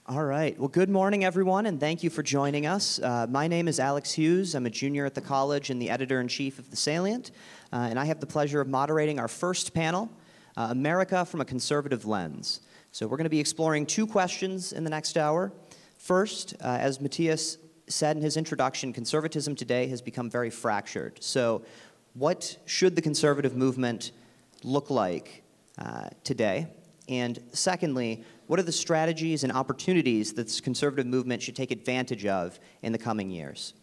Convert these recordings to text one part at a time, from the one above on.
All right. Well, good morning, everyone, and thank you for joining us. My name is Alex Hughes. I'm a junior at the college and the editor-in-chief of the Salient, and I have the pleasure of moderating our first panel, America from a Conservative Lens. So we're going to be exploring two questions in the next hour. First, as Matthias said in his introduction, conservatism today has become very fractured. So what should the conservative movement look like today? And secondly, what are the strategies and opportunities that this conservative movement should take advantage of in the coming years?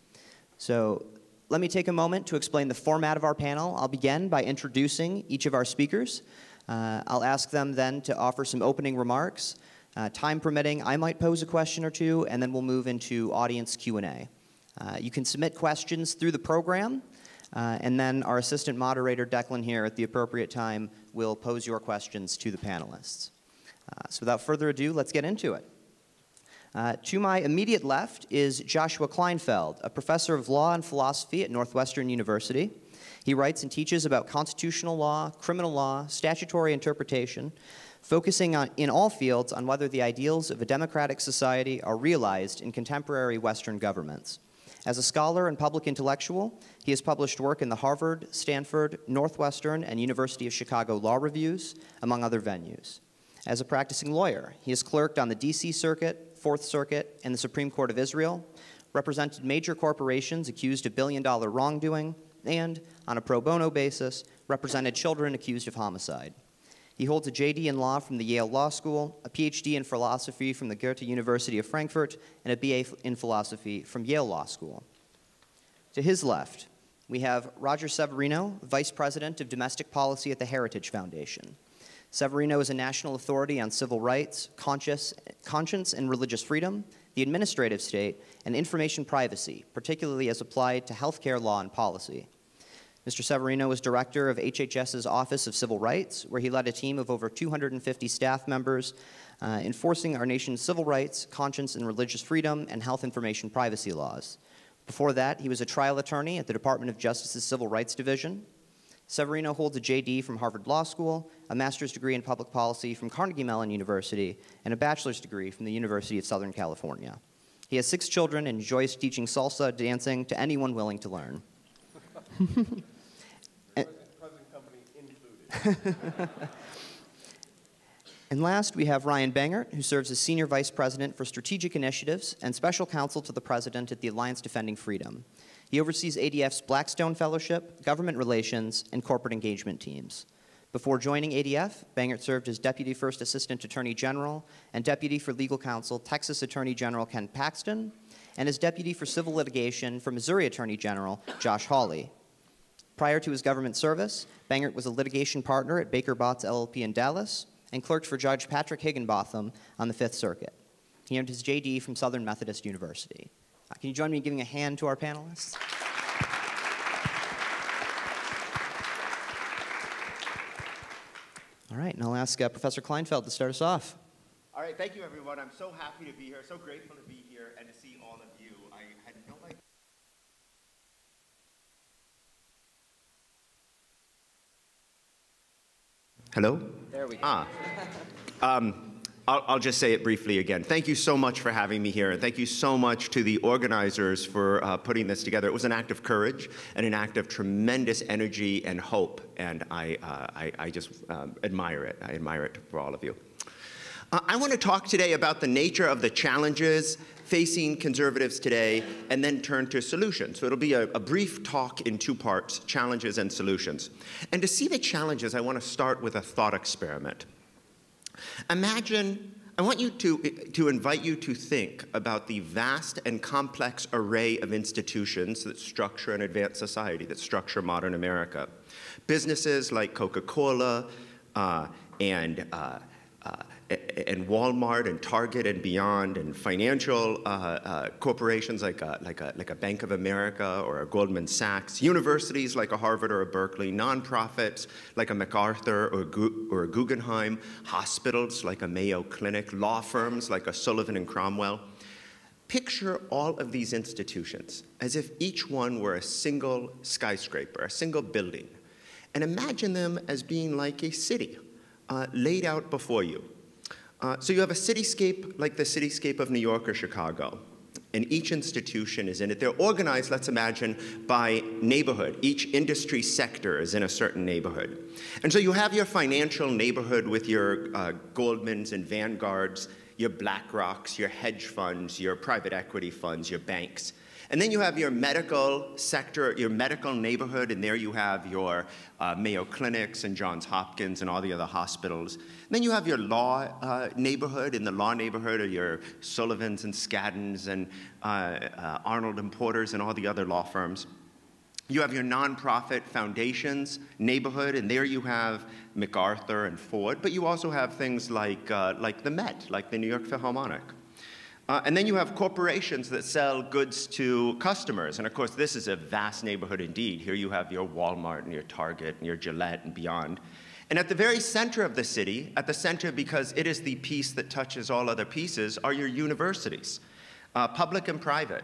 So let me take a moment to explain the format of our panel. I'll begin by introducing each of our speakers. I'll ask them then to offer some opening remarks. Time permitting, I might pose a question or two, and then we'll move into audience Q&A. You can submit questions through the program, and then our assistant moderator, Declan, here at the appropriate time will pose your questions to the panelists. So without further ado, let's get into it. To my immediate left is Joshua Kleinfeld, a professor of law and philosophy at Northwestern University. He writes and teaches about constitutional law, criminal law, statutory interpretation, focusing in all fields on whether the ideals of a democratic society are realized in contemporary Western governments. As a scholar and public intellectual, he has published work in the Harvard, Stanford, Northwestern, and University of Chicago Law Reviews, among other venues. As a practicing lawyer, he has clerked on the D.C. Circuit, Fourth Circuit, and the Supreme Court of Israel, represented major corporations accused of billion-dollar wrongdoing, and, on a pro bono basis, represented children accused of homicide. He holds a JD in law from the Yale Law School, a PhD in philosophy from the Goethe University of Frankfurt, and a BA in philosophy from Yale Law School. To his left, we have Roger Severino, Vice President of Domestic Policy at the Heritage Foundation. Severino is a national authority on civil rights, conscience and religious freedom, the administrative state, and information privacy, particularly as applied to healthcare law and policy. Mr. Severino was director of HHS's Office of Civil Rights, where he led a team of over 250 staff members enforcing our nation's civil rights, conscience and religious freedom, and health information privacy laws. Before that, he was a trial attorney at the Department of Justice's Civil Rights Division. Severino holds a JD from Harvard Law School, a master's degree in public policy from Carnegie Mellon University, and a bachelor's degree from the University of Southern California. He has 6 children and enjoys teaching salsa dancing to anyone willing to learn. Present company included. And last, we have Ryan Bangert, who serves as Senior Vice President for Strategic Initiatives and Special Counsel to the President at the Alliance Defending Freedom. He oversees ADF's Blackstone Fellowship, government relations, and corporate engagement teams. Before joining ADF, Bangert served as Deputy First Assistant Attorney General and Deputy for Legal Counsel Texas Attorney General Ken Paxton, and as Deputy for Civil Litigation for Missouri Attorney General Josh Hawley. Prior to his government service, Bangert was a litigation partner at Baker Botts LLP in Dallas and clerked for Judge Patrick Higginbotham on the Fifth Circuit. He earned his JD from Southern Methodist University. Can you join me in giving a hand to our panelists? All right, and I'll ask Professor Kleinfeld to start us off. All right, thank you, everyone. I'm so happy to be here, so grateful to be here and to see all of you. I had no idea. Hello? There we go. I'll just say it briefly again. Thank you so much for having me here, and thank you so much to the organizers for putting this together. It was an act of courage and an act of tremendous energy and hope, and I just admire it. I admire it for all of you. I want to talk today about the nature of the challenges facing conservatives today, and then turn to solutions. So it'll be a brief talk in 2 parts, challenges and solutions. And to see the challenges, I want to start with a thought experiment. Imagine, I want you to invite you to think about the vast and complex array of institutions that structure and advance society, that structure modern America. Businesses like Coca-Cola and Walmart and Target and beyond, and financial corporations like a Bank of America or a Goldman Sachs, universities like a Harvard or a Berkeley, nonprofits like a MacArthur or a Guggenheim, hospitals like a Mayo Clinic, law firms like a Sullivan and Cromwell. Picture all of these institutions as if each one were a single skyscraper, a single building, and imagine them as being like a city laid out before you. So you have a cityscape like the cityscape of New York or Chicago, and each institution is in it. They're organized, let's imagine, by neighborhood. Each industry sector is in a certain neighborhood. And so you have your financial neighborhood with your Goldmans and Vanguards, your BlackRocks, your hedge funds, your private equity funds, your banks. And then you have your medical sector, your medical neighborhood, and there you have your Mayo Clinics and Johns Hopkins and all the other hospitals. And then you have your law neighborhood. In the law neighborhood are your Sullivans and Skaddens and Arnold and Porters and all the other law firms. You have your nonprofit foundations neighborhood, and there you have MacArthur and Ford, but you also have things like the Met, like the New York Philharmonic. And then you have corporations that sell goods to customers. And of course, this is a vast neighborhood indeed. Here you have your Walmart and your Target and your Gillette and beyond. And at the very center of the city, at the center because it is the piece that touches all other pieces, are your universities, public and private.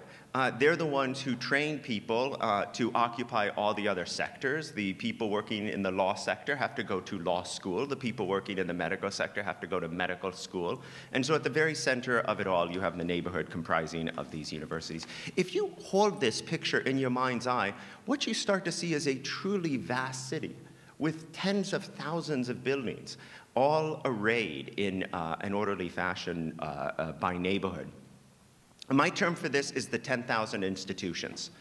They're the ones who train people to occupy all the other sectors. The people working in the law sector have to go to law school. The people working in the medical sector have to go to medical school. And so at the very center of it all, you have the neighborhood comprising of these universities. If you hold this picture in your mind's eye, what you start to see is a truly vast city with tens of thousands of buildings, all arrayed in an orderly fashion by neighborhood. My term for this is the 10,000 institutions.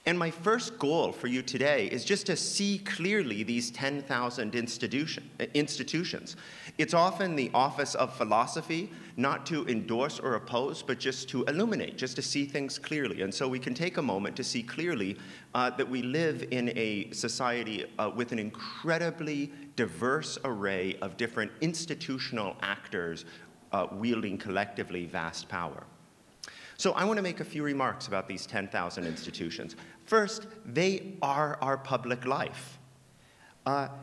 And my first goal for you today is just to see clearly these 10,000 institutions. It's often the office of philosophy, not to endorse or oppose, but just to illuminate, just to see things clearly. And so we can take a moment to see clearly that we live in a society with an incredibly diverse array of different institutional actors wielding collectively vast power. So I want to make a few remarks about these 10,000 institutions. First, they are our public life.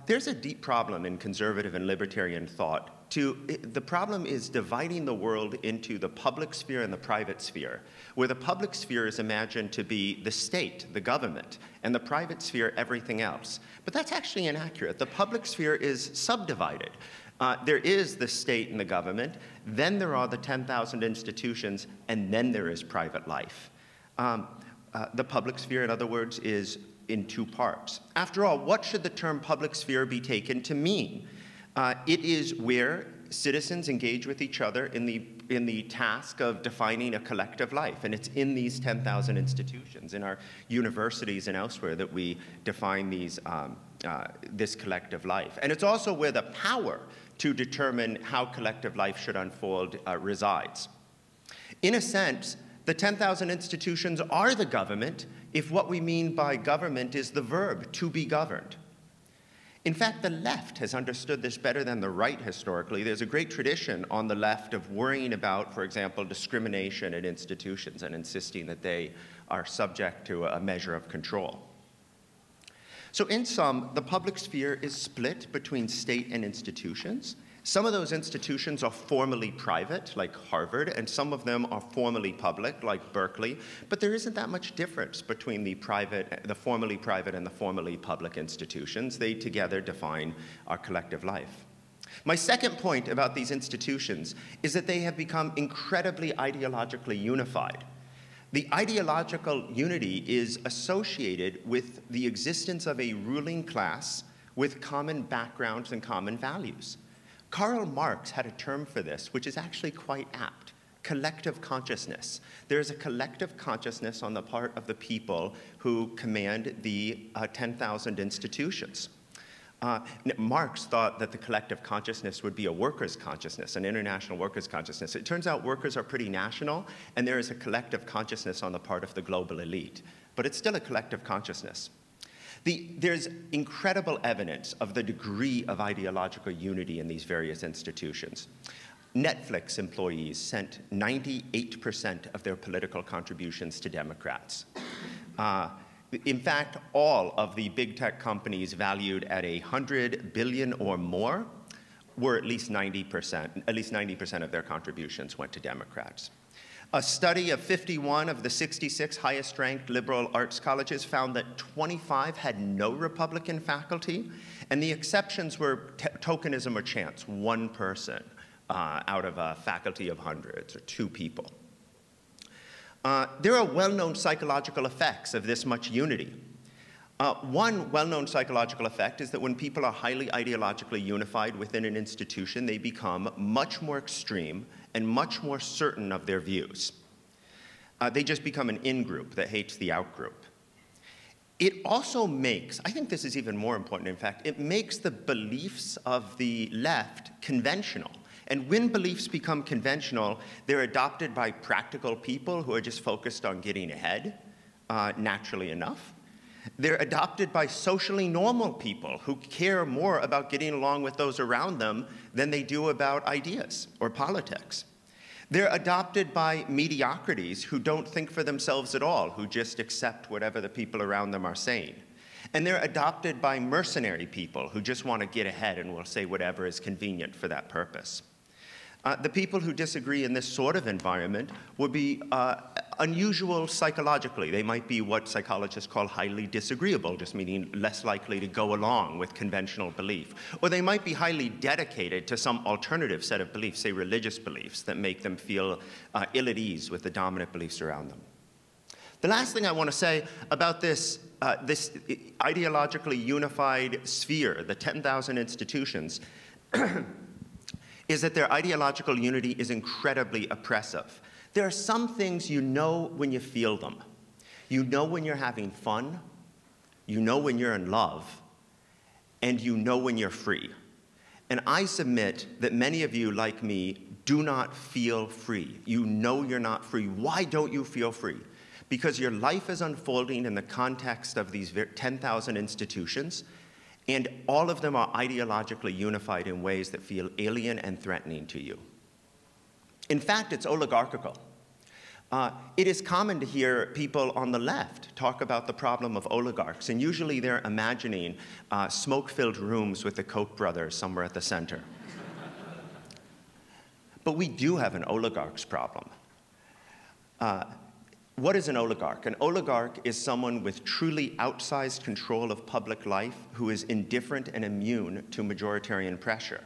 There's a deep problem in conservative and libertarian thought. The problem is dividing the world into the public sphere and the private sphere, where the public sphere is imagined to be the state, the government, and the private sphere, everything else. But that's actually inaccurate. The public sphere is subdivided. There is the state and the government, then there are the 10,000 institutions, and then there is private life. The public sphere, in other words, is in two parts. After all, what should the term public sphere be taken to mean? It is where citizens engage with each other in the task of defining a collective life, and it's in these 10,000 institutions, in our universities and elsewhere, that we define this collective life. And it's also where the power to determine how collective life should unfold resides. In a sense, the 10,000 institutions are the government if what we mean by government is the verb to be governed. In fact, the left has understood this better than the right historically. There's a great tradition on the left of worrying about, for example, discrimination in institutions and insisting that they are subject to a measure of control. So in sum, the public sphere is split between state and institutions. Some of those institutions are formally private, like Harvard, and some of them are formally public, like Berkeley. But there isn't that much difference between the formally private and the formally public institutions. They together define our collective life. My second point about these institutions is that they have become incredibly ideologically unified. The ideological unity is associated with the existence of a ruling class with common backgrounds and common values. Karl Marx had a term for this, which is actually quite apt: collective consciousness. There is a collective consciousness on the part of the people who command the 10,000 institutions. Marx thought that the collective consciousness would be a workers' consciousness, an international workers' consciousness. It turns out workers are pretty national, and there is a collective consciousness on the part of the global elite. But it's still a collective consciousness. There's incredible evidence of the degree of ideological unity in these various institutions. Netflix employees sent 98% of their political contributions to Democrats. In fact, all of the big tech companies valued at $100 billion or more were at least 90% of their contributions went to Democrats. A study of 51 of the 66 highest-ranked liberal arts colleges found that 25 had no Republican faculty, and the exceptions were tokenism or chance, one person out of a faculty of hundreds, or 2 people. There are well-known psychological effects of this much unity. One well-known psychological effect is that when people are highly ideologically unified within an institution, they become much more extreme and much more certain of their views. They just become an in-group that hates the out-group. It also makes, I think this is even more important, in fact, it makes the beliefs of the left conventional. And when beliefs become conventional, they're adopted by practical people who are just focused on getting ahead, naturally enough. They're adopted by socially normal people who care more about getting along with those around them than they do about ideas or politics. They're adopted by mediocrities who don't think for themselves at all, who just accept whatever the people around them are saying. And they're adopted by mercenary people who just want to get ahead and will say whatever is convenient for that purpose. The people who disagree in this sort of environment would be unusual psychologically. They might be what psychologists call highly disagreeable, just meaning less likely to go along with conventional belief. Or they might be highly dedicated to some alternative set of beliefs, say religious beliefs, that make them feel ill at ease with the dominant beliefs around them. The last thing I want to say about this ideologically unified sphere, the 10,000 institutions, is that their ideological unity is incredibly oppressive. There are some things you know when you feel them. You know when you're having fun, you know when you're in love, and you know when you're free. And I submit that many of you, like me, do not feel free. You know you're not free. Why don't you feel free? Because your life is unfolding in the context of these 10,000 institutions, and all of them are ideologically unified in ways that feel alien and threatening to you. In fact, it's oligarchical. It is common to hear people on the left talk about the problem of oligarchs, and usually they're imagining smoke-filled rooms with the Koch brothers somewhere at the center. But we do have an oligarch's problem. What is an oligarch? An oligarch is someone with truly outsized control of public life who is indifferent and immune to majoritarian pressure.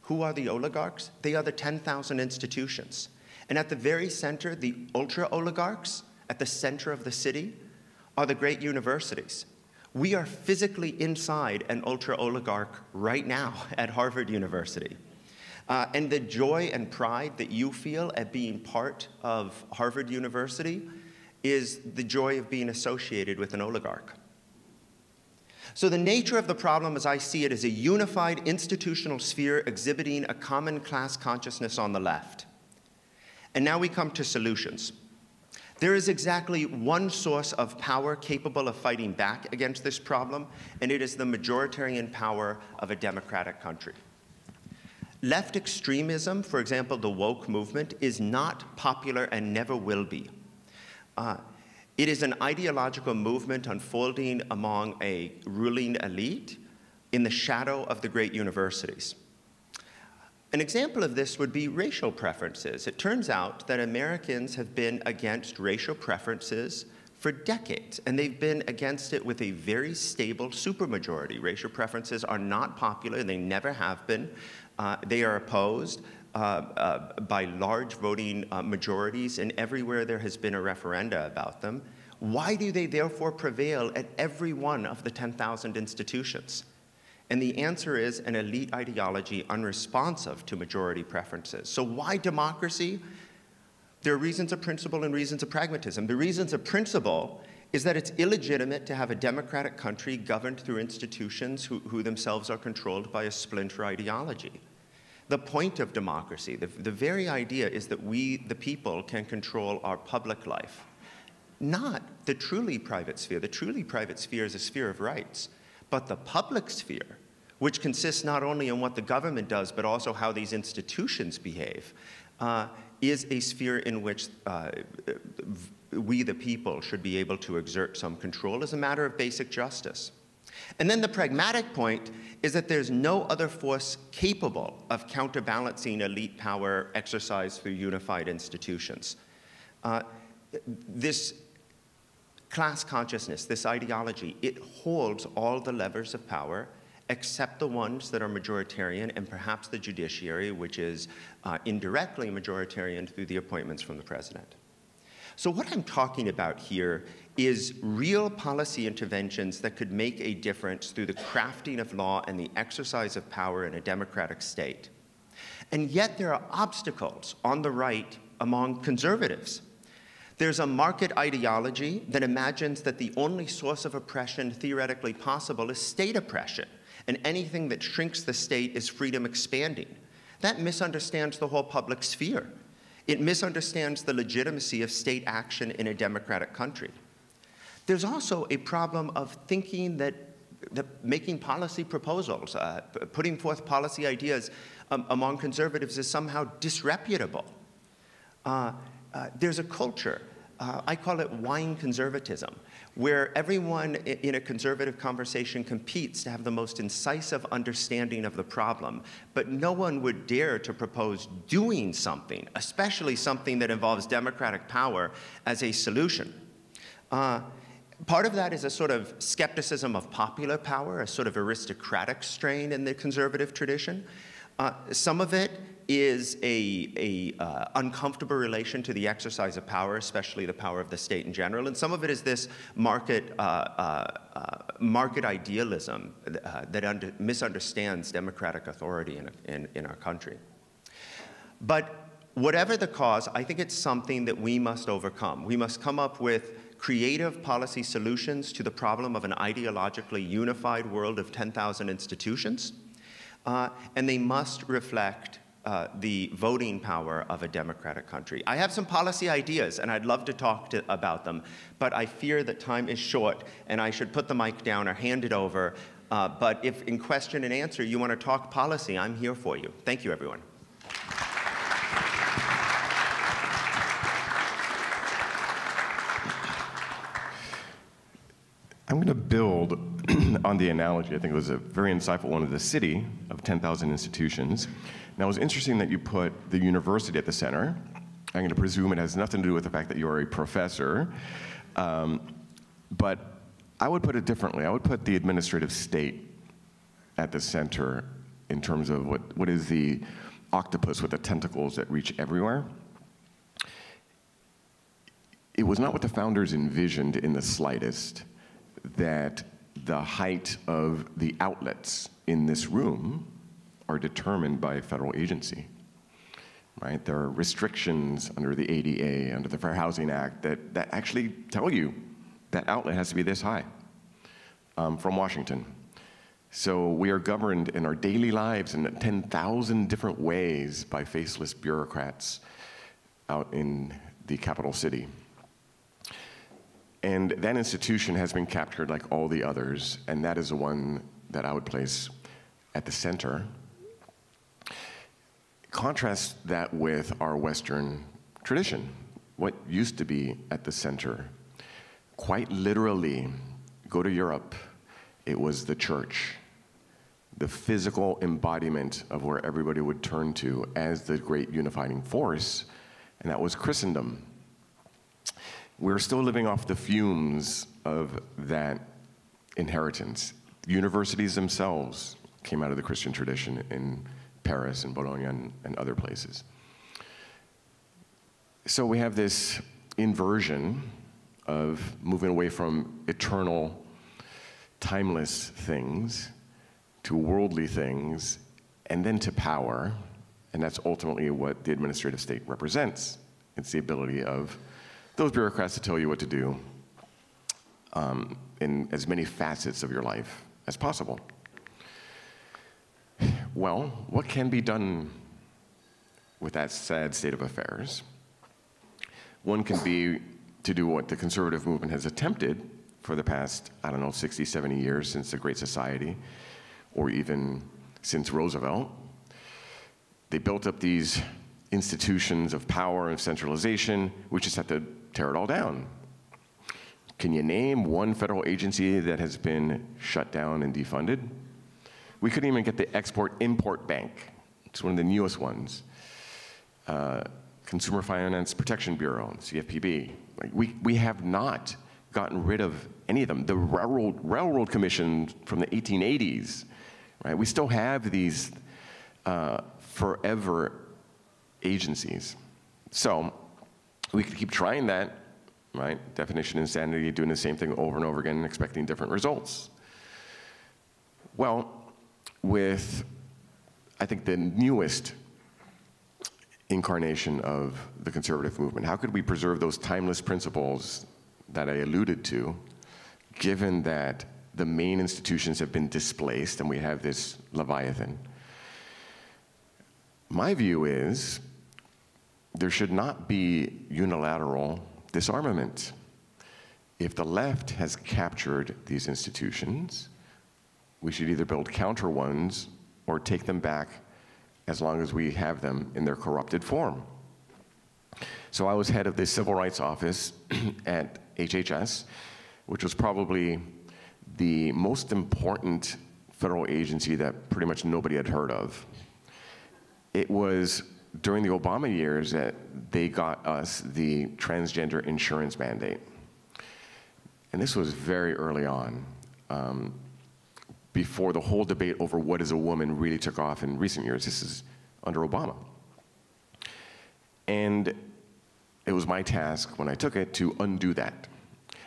Who are the oligarchs? They are the 10,000 institutions. And at the very center, the ultra-oligarchs, at the center of the city, are the great universities. We are physically inside an ultra-oligarch right now at Harvard University. And the joy and pride that you feel at being part of Harvard University is the joy of being associated with an oligarch. So the nature of the problem, as I see it, is a unified institutional sphere exhibiting a common class consciousness on the left. And now we come to solutions. There is exactly one source of power capable of fighting back against this problem, and it is the majoritarian power of a democratic country. Left extremism, for example, the woke movement, is not popular and never will be. It is an ideological movement unfolding among a ruling elite in the shadow of the great universities. An example of this would be racial preferences. It turns out that Americans have been against racial preferences for decades, and they've been against it with a very stable supermajority. Racial preferences are not popular, they never have been. They are opposed by large voting majorities, and everywhere there has been a referenda about them. Why do they therefore prevail at every one of the 10,000 institutions? And the answer is an elite ideology unresponsive to majority preferences. So why democracy? There are reasons of principle and reasons of pragmatism. The reasons of principle is that it's illegitimate to have a democratic country governed through institutions who themselves are controlled by a splinter ideology. The point of democracy, the very idea is that we, the people, can control our public life, not the truly private sphere. The truly private sphere is a sphere of rights, but the public sphere, which consists not only in what the government does, but also how these institutions behave, is a sphere in which we, the people, should be able to exert some control as a matter of basic justice. And then the pragmatic point is that there's no other force capable of counterbalancing elite power exercised through unified institutions. This class consciousness, this ideology, it holds all the levers of power except the ones that are majoritarian, and perhaps the judiciary, which is indirectly majoritarian through the appointments from the president. So what I'm talking about here is real policy interventions that could make a difference through the crafting of law and the exercise of power in a democratic state. And yet there are obstacles on the right among conservatives. There's a market ideology that imagines that the only source of oppression theoretically possible is state oppression, and anything that shrinks the state is freedom expanding. That misunderstands the whole public sphere. It misunderstands the legitimacy of state action in a democratic country. There's also a problem of thinking that making policy proposals, putting forth policy ideas among conservatives is somehow disreputable. There's a culture, I call it wine conservatism, where everyone in a conservative conversation competes to have the most incisive understanding of the problem, but no one would dare to propose doing something, especially something that involves democratic power, as a solution. Part of that is a sort of skepticism of popular power, a sort of aristocratic strain in the conservative tradition. Some of it is a uncomfortable relation to the exercise of power, especially the power of the state in general, and some of it is this market idealism that misunderstands democratic authority in our country. But whatever the cause, I think it's something that we must overcome. We must come up with creative policy solutions to the problem of an ideologically unified world of 10,000 institutions, and they must reflect the voting power of a democratic country. I have some policy ideas, and I'd love to talk about them, but I fear that time is short, and I should put the mic down or hand it over. But if in question and answer you want to talk policy, I'm here for you. Thank you, everyone. I'm going to build on the analogy. I think it was a very insightful one of the city of 10,000 institutions. Now, it was interesting that you put the university at the center. I'm going to presume it has nothing to do with the fact that you're a professor. But I would put it differently. I would put the administrative state at the center in terms of what is the octopus with the tentacles that reach everywhere. It was not what the founders envisioned in the slightest that the height of the outlets in this room are determined by a federal agency, right? There are restrictions under the ADA, under the Fair Housing Act, that actually tell you that outlet has to be this high from Washington. So we are governed in our daily lives in 10,000 different ways by faceless bureaucrats out in the capital city. And that institution has been captured like all the others, and that is the one that I would place at the center. Contrast that with our Western tradition, what used to be at the center. Quite literally, go to Europe, it was the church, the physical embodiment of where everybody would turn to as the great unifying force, and that was Christendom. We're still living off the fumes of that inheritance. Universities themselves came out of the Christian tradition in Paris and Bologna and other places. So we have this inversion of moving away from eternal, timeless things to worldly things, and then to power, and that's ultimately what the administrative state represents. It's the ability of those bureaucrats to tell you what to do in as many facets of your life as possible. Well, what can be done with that sad state of affairs? One can be to do what the conservative movement has attempted for the past, 60, 70 years since the Great Society, or even since Roosevelt. They built up these institutions of power and centralization. We just have to tear it all down. Can you name one federal agency that has been shut down and defunded? We couldn't even get the Export-Import Bank. It's one of the newest ones. Consumer Finance Protection Bureau, CFPB. We have not gotten rid of any of them. The Railroad Commission from the 1880s right? We still have these forever agencies. So we could keep trying that, right? Definition insanity, doing the same thing over and over again and expecting different results. Well, with, I think, the newest incarnation of the conservative movement, how could we preserve those timeless principles that I alluded to, given that the main institutions have been displaced and we have this Leviathan? My view is there should not be unilateral disarmament. If the left has captured these institutions, we should either build counter ones or take them back as long as we have them in their corrupted form. So I was head of the Civil Rights Office at HHS, which was probably the most important federal agency that pretty much nobody had heard of. It was during the Obama years that they got us the transgender insurance mandate. And this was very early on, before the whole debate over what is a woman really took off in recent years. This is under Obama. And it was my task when I took it to undo that.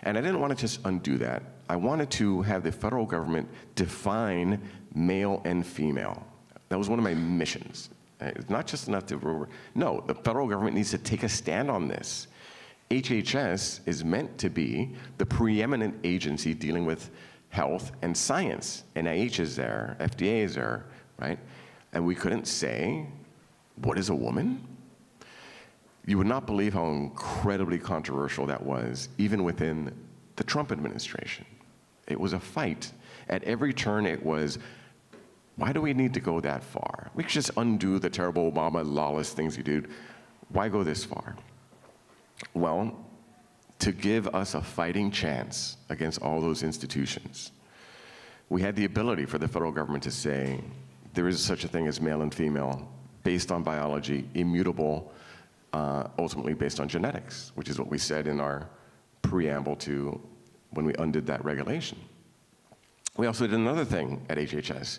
And I didn't want to just undo that. I wanted to have the federal government define male and female. That was one of my missions. It's not just enough to, no, the federal government needs to take a stand on this. HHS is meant to be the preeminent agency dealing with health and science. NIH is there, FDA is there, right? And we couldn't say, what is a woman? You would not believe how incredibly controversial that was, even within the Trump administration. It was a fight. At every turn it was, why do we need to go that far? We could just undo the terrible Obama lawless things you did. Why go this far? Well, to give us a fighting chance against all those institutions, we had the ability for the federal government to say, there is such a thing as male and female, based on biology, immutable, ultimately based on genetics, which is what we said in our preamble to when we undid that regulation. We also did another thing at HHS.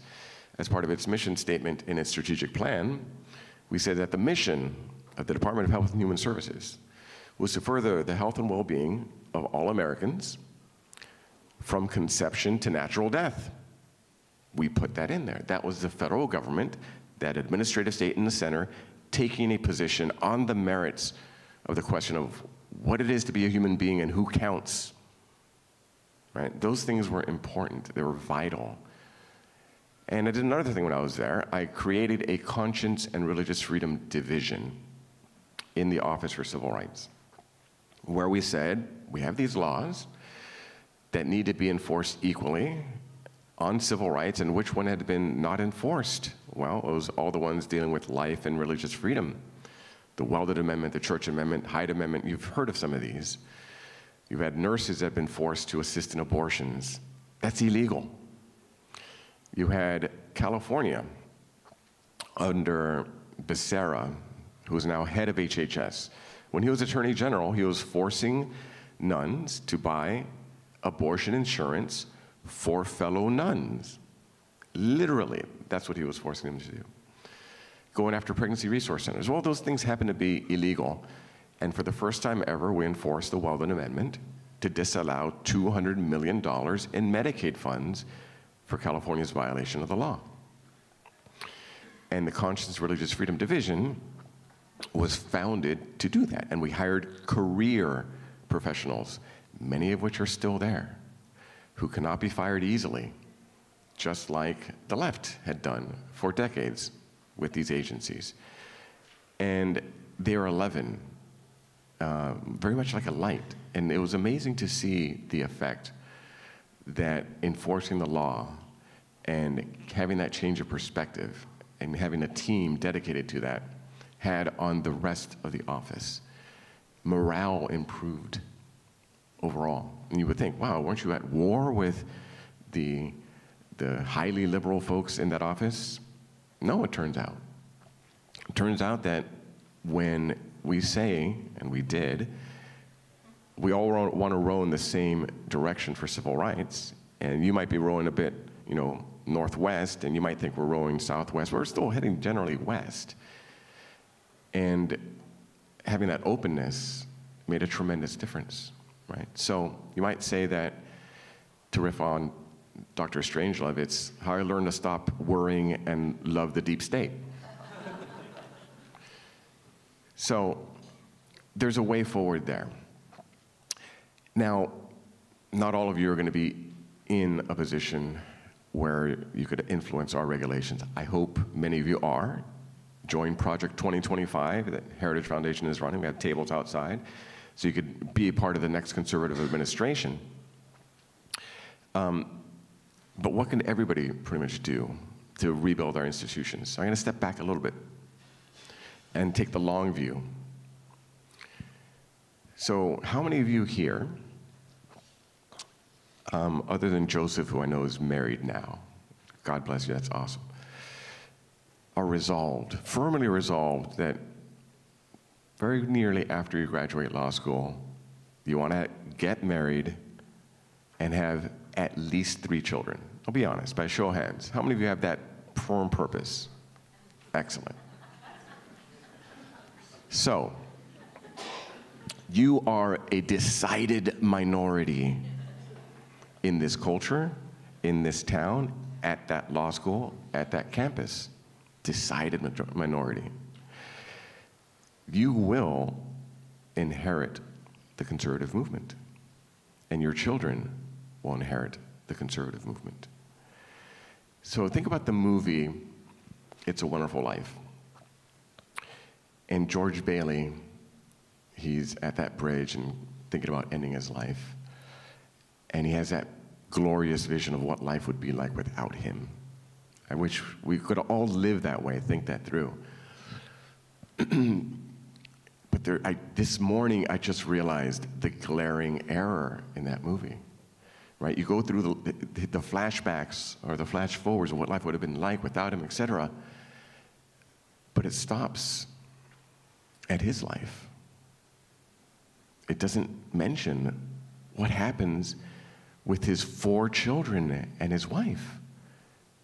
As part of its mission statement in its strategic plan, we said that the mission of the Department of Health and Human Services was to further the health and well-being of all Americans from conception to natural death. We put that in there. That was the federal government, that administrative state in the center, taking a position on the merits of the question of what it is to be a human being and who counts. Right? Those things were important. They were vital. And I did another thing when I was there. I created a conscience and religious freedom division in the Office for Civil Rights, where we said, we have these laws that need to be enforced equally on civil rights, and which one had been not enforced? Well, it was all the ones dealing with life and religious freedom. The Weldon Amendment, the Church Amendment, Hyde Amendment, you've heard of some of these. You've had nurses that have been forced to assist in abortions. That's illegal. You had California under Becerra, who is now head of HHS. When he was Attorney General, he was forcing nuns to buy abortion insurance for fellow nuns. Literally, that's what he was forcing them to do. Going after pregnancy resource centers. Well, those things happen to be illegal. And for the first time ever, we enforced the Weldon Amendment to disallow $200 million in Medicaid funds for California's violation of the law. And the Conscience Religious Freedom Division was founded to do that. And we hired career professionals, many of which are still there, who cannot be fired easily, just like the left had done for decades with these agencies. And they are 11, very much like a light. And it was amazing to see the effect that enforcing the law and having that change of perspective and having a team dedicated to that had on the rest of the office. Morale improved overall. And you would think, wow, weren't you at war with the highly liberal folks in that office? No, it turns out. It turns out that when we say, and we did, we all want to row in the same direction for civil rights, and you might be rowing a bit, northwest, and you might think we're rowing southwest. We're still heading generally west. And having that openness made a tremendous difference, right? So you might say that, to riff on Dr. Strangelove, it's how I learned to stop worrying and love the deep state. So there's a way forward there. Now, not all of you are going to be in a position where you could influence our regulations. I hope many of you are. Join Project 2025 that Heritage Foundation is running. We have tables outside, so you could be a part of the next conservative administration. But what can everybody pretty much do to rebuild our institutions? So I'm going to step back a little bit and take the long view. So how many of you here, other than Joseph, who I know is married now, God bless you, that's awesome, are resolved, firmly resolved that very nearly after you graduate law school, you want to get married and have at least 3 children? I'll be honest, by show of hands. How many of you have that firm purpose? Excellent. So, you are a decided minority in this culture, in this town, at that law school, at that campus. Decided minority. You will inherit the conservative movement, and your children will inherit the conservative movement. So think about the movie It's a Wonderful Life. And George Bailey, he's at that bridge and thinking about ending his life. And he has that glorious vision of what life would be like without him. I wish we could all live that way, think that through. But this morning, I just realized the glaring error in that movie. Right? You go through the flashbacks or the flash forwards of what life would have been like without him, etc. But it stops at his life. It doesn't mention what happens with his 4 children and his wife.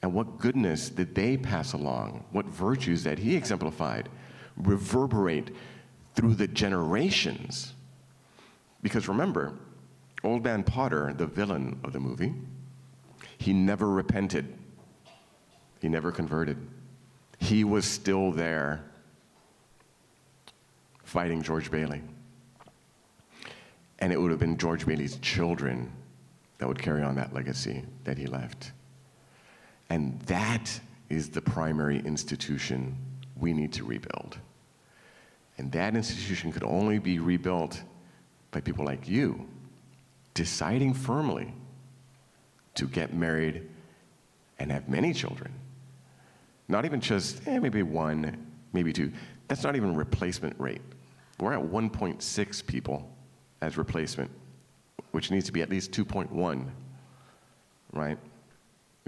And what goodness did they pass along? What virtues that he exemplified reverberate through the generations? Because remember, Old Man Potter, the villain of the movie, he never repented. He never converted. He was still there fighting George Bailey. And it would have been George Bailey's children that would carry on that legacy that he left. And that is the primary institution we need to rebuild. And that institution could only be rebuilt by people like you, deciding firmly to get married and have many children. Not even just, maybe 1, maybe 2. That's not even replacement rate. We're at 1.6 people as replacement, which needs to be at least 2.1, right?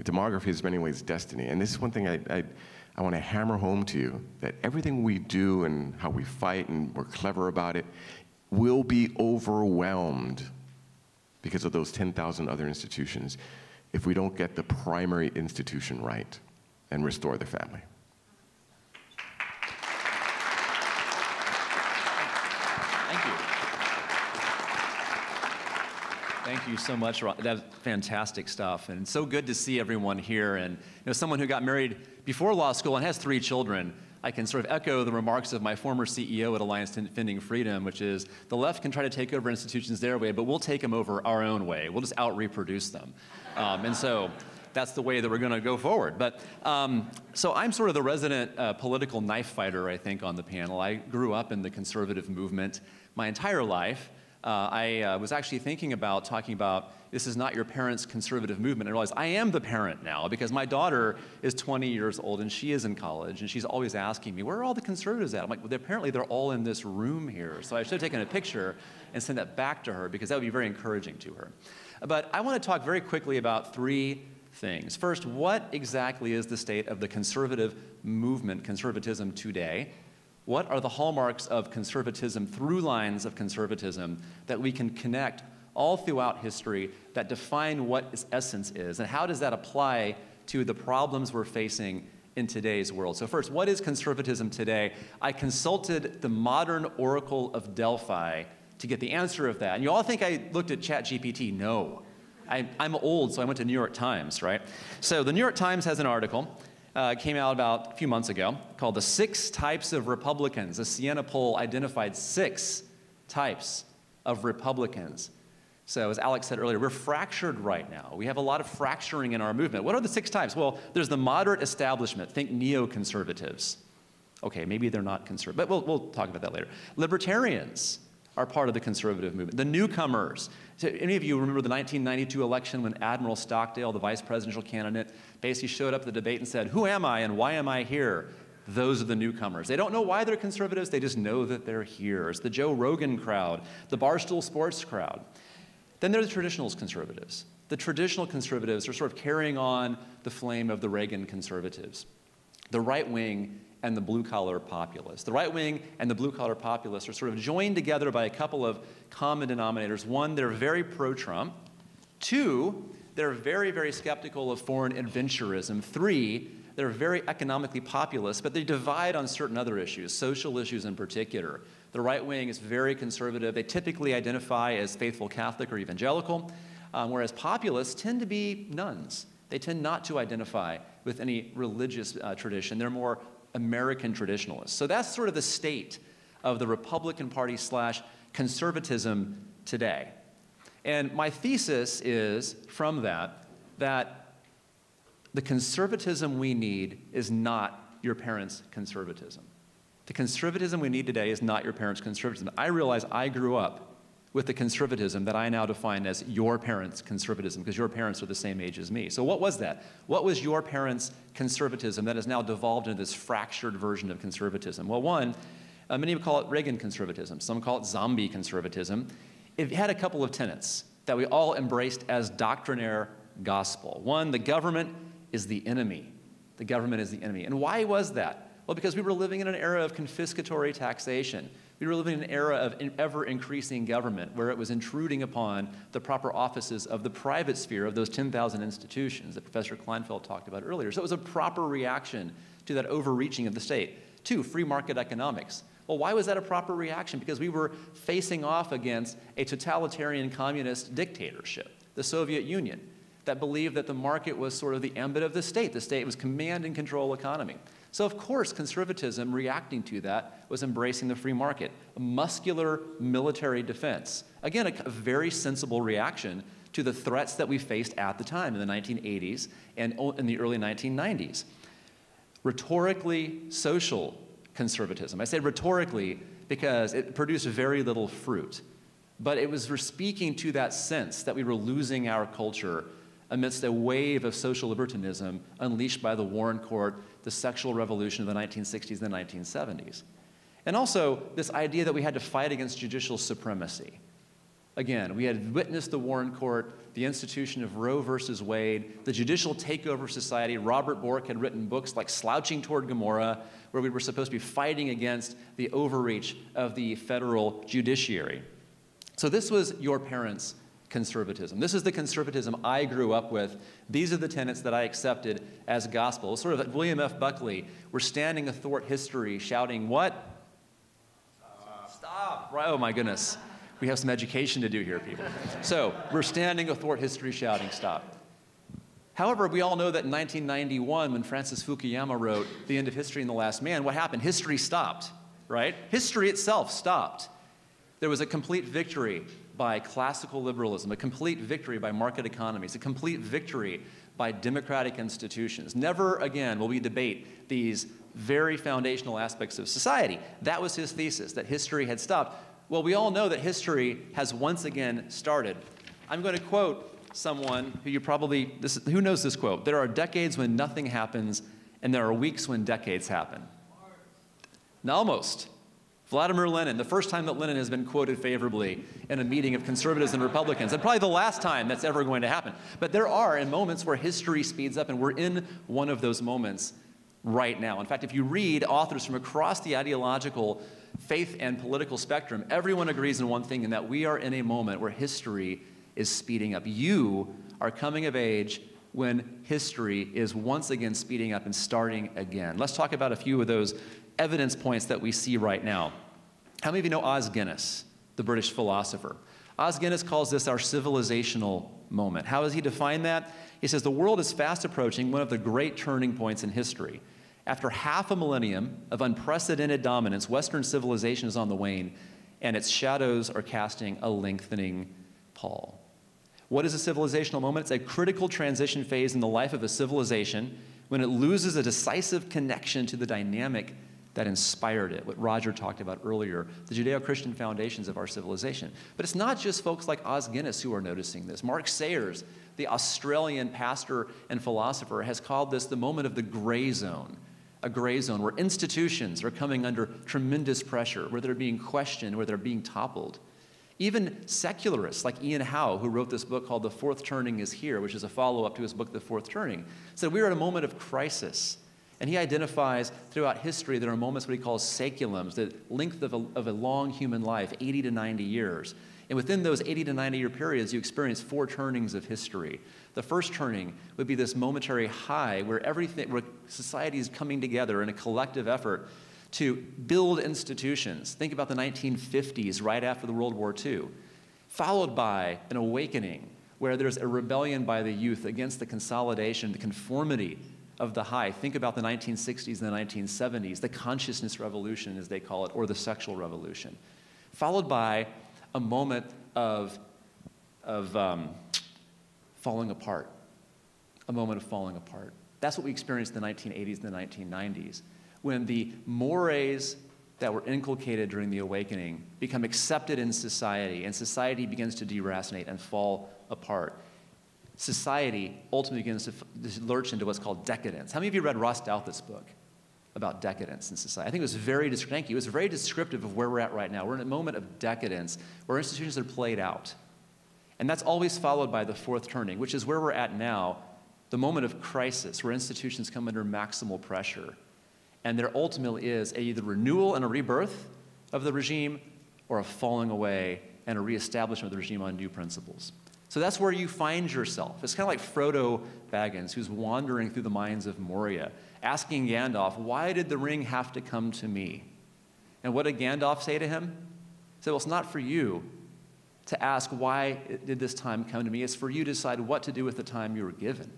Demography is in many ways destiny. And this is one thing I want to hammer home to you, that everything we do and how we fight and we're clever about it will be overwhelmed because of those 10,000 other institutions if we don't get the primary institution right and restore the family. Thank you. Thank you so much, Ron. That's fantastic stuff, and it's so good to see everyone here. And someone who got married before law school and has 3 children, I can sort of echo the remarks of my former CEO at Alliance Defending Freedom, which is the left can try to take over institutions their way, but we'll take them over our own way. We'll just out-reproduce them. And so that's the way that we're going to go forward. But so I'm sort of the resident political knife fighter, I think, on the panel. I grew up in the conservative movement my entire life. I was actually thinking about talking about this is not your parents' conservative movement. I realized I am the parent now because my daughter is 20 years old and she is in college and she's always asking me, where are all the conservatives at? I'm like, well, apparently they're all in this room here. So I should have taken a picture and sent that back to her because that would be very encouraging to her. But I want to talk very quickly about 3 things. First, what exactly is the state of the conservative movement, conservatism today? What are the hallmarks of conservatism, through lines of conservatism that we can connect all throughout history that define what its essence is? And how does that apply to the problems we're facing in today's world. So first, what is conservatism today? I consulted the modern Oracle of Delphi to get the answer of that. And you all think I looked at ChatGPT? No. I'm old, so I went to New York Times, right? So the New York Times has an article, came out about a few months ago, called The 6 Types of Republicans. The Siena poll identified 6 types of Republicans. So as Alex said earlier, we're fractured right now. We have a lot of fracturing in our movement. What are the 6 types? Well, there's the moderate establishment. Think neoconservatives. Okay, maybe they're not conservative, but we'll talk about that later. Libertarians are part of the conservative movement. The newcomers. So any of you remember the 1992 election when Admiral Stockdale, the vice presidential candidate, basically showed up at the debate and said, "Who am I and why am I here?" Those are the newcomers. They don't know why they're conservatives, they just know that they're here. It's the Joe Rogan crowd, the Barstool Sports crowd. Then there are the traditional conservatives. The traditional conservatives are sort of carrying on the flame of the Reagan conservatives. The right wing and the blue-collar populists. The right wing and the blue-collar populists are sort of joined together by a couple of common denominators. One, they're very pro-Trump. 2, they're very, very skeptical of foreign adventurism. 3, they're very economically populist, but they divide on certain other issues, social issues in particular. The right wing is very conservative. They typically identify as faithful Catholic or evangelical, whereas populists tend to be nuns. They tend not to identify with any religious tradition. They're more American traditionalists. So that's sort of the state of the Republican Party / conservatism today. And my thesis is, from that the conservatism we need is not your parents' conservatism. The conservatism we need today is not your parents' conservatism. I realize I grew up with the conservatism that I now define as your parents' conservatism, because your parents are the same age as me. So what was that? What was your parents' conservatism that has now devolved into this fractured version of conservatism? Well, one, many call it Reagan conservatism. Some call it zombie conservatism. It had a couple of tenets that we all embraced as doctrinaire gospel. One, the government is the enemy. The government is the enemy. And why was that? Well, because we were living in an era of confiscatory taxation. We were living in an era of ever-increasing government where it was intruding upon the proper offices of the private sphere of those 10,000 institutions that Professor Kleinfeld talked about earlier. So it was a proper reaction to that overreaching of the state. 2, free market economics. Well, why was that a proper reaction? Because we were facing off against a totalitarian communist dictatorship, the Soviet Union, that believed that the market was sort of the ambit of the state. The state was command and control economy. So of course, conservatism, reacting to that, was embracing the free market, a muscular military defense. Again, a very sensible reaction to the threats that we faced at the time in the 1980s and in the early 1990s. Rhetorically social conservatism. I say rhetorically because it produced very little fruit, but it was speaking to that sense that we were losing our culture amidst a wave of social libertinism unleashed by the Warren Court, the sexual revolution of the 1960s and the 1970s. And also this idea that we had to fight against judicial supremacy. Again, we had witnessed the Warren Court, the institution of Roe versus Wade, the judicial takeover of society. Robert Bork had written books like Slouching Toward Gomorrah, where we were supposed to be fighting against the overreach of the federal judiciary. So this was your parents' conservatism. This is the conservatism I grew up with. These are the tenets that I accepted as gospel. Sort of like William F. Buckley, we're standing athwart history shouting, what? Stop. Right. Oh my goodness. We have some education to do here, people. So we're standing athwart history shouting, stop. However, we all know that in 1991, when Francis Fukuyama wrote The End of History and the Last Man, what happened? History stopped, right? History itself stopped. There was a complete victory by classical liberalism, a complete victory by market economies, a complete victory by democratic institutions. Never again will we debate these very foundational aspects of society. That was his thesis, that history had stopped. Well, we all know that history has once again started. I'm going to quote someone who who knows this quote? There are decades when nothing happens, and there are weeks when decades happen. Now, almost. Vladimir Lenin, the first time that Lenin has been quoted favorably in a meeting of conservatives and Republicans, and probably the last time that's ever going to happen. But there are moments where history speeds up, and we're in one of those moments right now. In fact, if you read authors from across the ideological, faith, and political spectrum, everyone agrees in one thing, in that we are in a moment where history is speeding up. You are coming of age when history is once again speeding up and starting again. Let's talk about a few of those evidence points that we see right now. How many of you know Os Guinness, the British philosopher? Os Guinness calls this our civilizational moment. How does he define that? He says, the world is fast approaching one of the great turning points in history. After half a millennium of unprecedented dominance, Western civilization is on the wane, and its shadows are casting a lengthening pall. What is a civilizational moment? It's a critical transition phase in the life of a civilization when it loses a decisive connection to the dynamic that inspired it, what Roger talked about earlier, the Judeo-Christian foundations of our civilization. But it's not just folks like Os Guinness who are noticing this. Mark Sayers, the Australian pastor and philosopher, has called this the moment of the gray zone, a gray zone where institutions are coming under tremendous pressure, where they're being questioned, where they're being toppled. Even secularists like Ian Howe, who wrote this book called The Fourth Turning is Here, which is a follow-up to his book, The Fourth Turning, said we're at a moment of crisis. And he identifies throughout history there are moments what he calls saeculums, the length of a long human life, 80 to 90 years. And within those 80 to 90-year periods, you experience 4 turnings of history. The first turning would be this momentary high where society is coming together in a collective effort to build institutions. Think about the 1950s, right after the World War II, followed by an awakening where there's a rebellion by the youth against the consolidation, the conformity of the high. Think about the 1960s and the 1970s, the consciousness revolution, as they call it, or the sexual revolution, followed by a moment of falling apart, a moment of falling apart. That's what we experienced in the 1980s and the 1990s, when the mores that were inculcated during the awakening become accepted in society, and society begins to deracinate and fall apart. Society ultimately begins to lurch into what's called decadence. How many of you read Ross Douthat's book about decadence in society? I think it was very descriptive of where we're at right now. We're in a moment of decadence where institutions are played out. And that's always followed by the fourth turning, which is where we're at now, the moment of crisis, where institutions come under maximal pressure. And there ultimately is either renewal and a rebirth of the regime or a falling away and a reestablishment of the regime on new principles. So that's where you find yourself. It's kind of like Frodo Baggins, who's wandering through the mines of Moria, asking Gandalf, why did the ring have to come to me? And what did Gandalf say to him? He said, well, it's not for you to ask why did this time come to me. It's for you to decide what to do with the time you were given.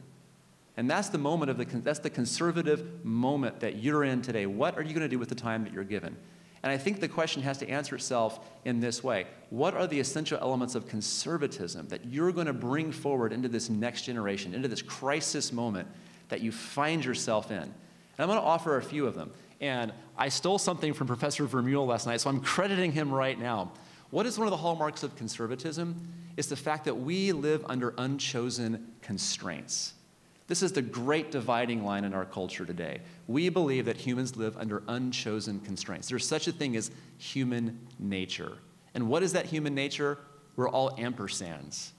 And that's the moment of that's the conservative moment that you're in today. What are you going to do with the time that you're given? And I think the question has to answer itself in this way. What are the essential elements of conservatism that you're going to bring forward into this next generation, into this crisis moment that you find yourself in? And I'm going to offer a few of them. And I stole something from Professor Vermeule last night, so I'm crediting him right now. What is one of the hallmarks of conservatism? It's the fact that we live under unchosen constraints. This is the great dividing line in our culture today. We believe that humans live under unchosen constraints. There's such a thing as human nature. And what is that human nature? We're all ampersands.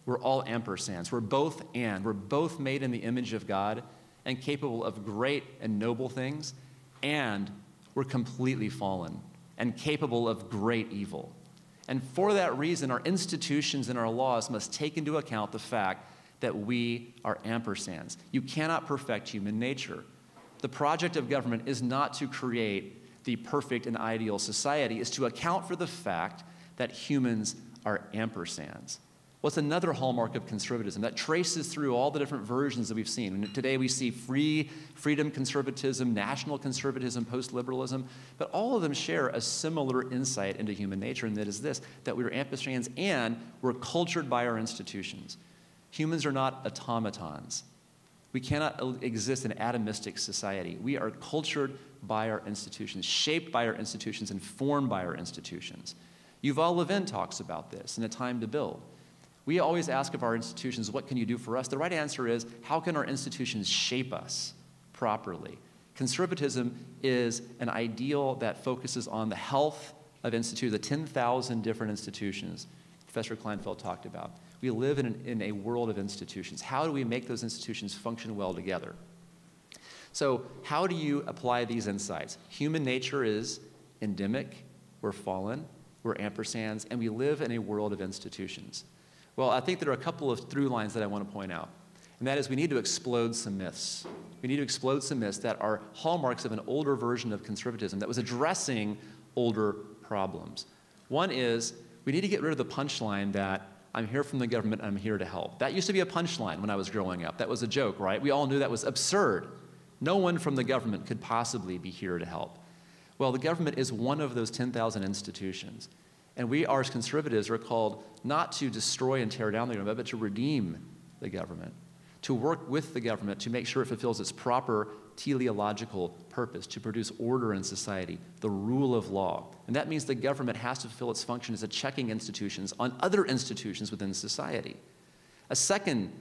We're all ampersands. We're both and. We're both made in the image of God and capable of great and noble things, and we're completely fallen and capable of great evil. And for that reason, our institutions and our laws must take into account the fact that we are ampersands. You cannot perfect human nature. The project of government is not to create the perfect and ideal society. It's to account for the fact that humans are ampersands. What's another hallmark of conservatism that traces through all the different versions that we've seen? And today we see freedom conservatism, national conservatism, post-liberalism, but all of them share a similar insight into human nature, and that is this, that we're ampersands and we're cultured by our institutions. Humans are not automatons. We cannot exist in an atomistic society. We are cultured by our institutions, shaped by our institutions, and formed by our institutions. Yuval Levin talks about this in A Time to Build. We always ask of our institutions, what can you do for us? The right answer is, how can our institutions shape us properly? Conservatism is an ideal that focuses on the health of institutions, the 10,000 different institutions Professor Kleinfeld talked about. We live in a world of institutions. How do we make those institutions function well together? So how do you apply these insights? Human nature is endemic, we're fallen, we're ampersands, and we live in a world of institutions. Well, I think there are a couple of through lines that I want to point out. And that is we need to explode some myths. We need to explode some myths that are hallmarks of an older version of conservatism that was addressing older problems. One is we need to get rid of the punchline that I'm here from the government, I'm here to help. That used to be a punchline when I was growing up. That was a joke, right? We all knew that was absurd. No one from the government could possibly be here to help. Well, the government is one of those 10,000 institutions. And we, as conservatives, are called not to destroy and tear down the government, but to redeem the government, to work with the government to make sure it fulfills its proper teleological purpose, to produce order in society, the rule of law. And that means the government has to fulfill its function as a checking institution on other institutions within society. A second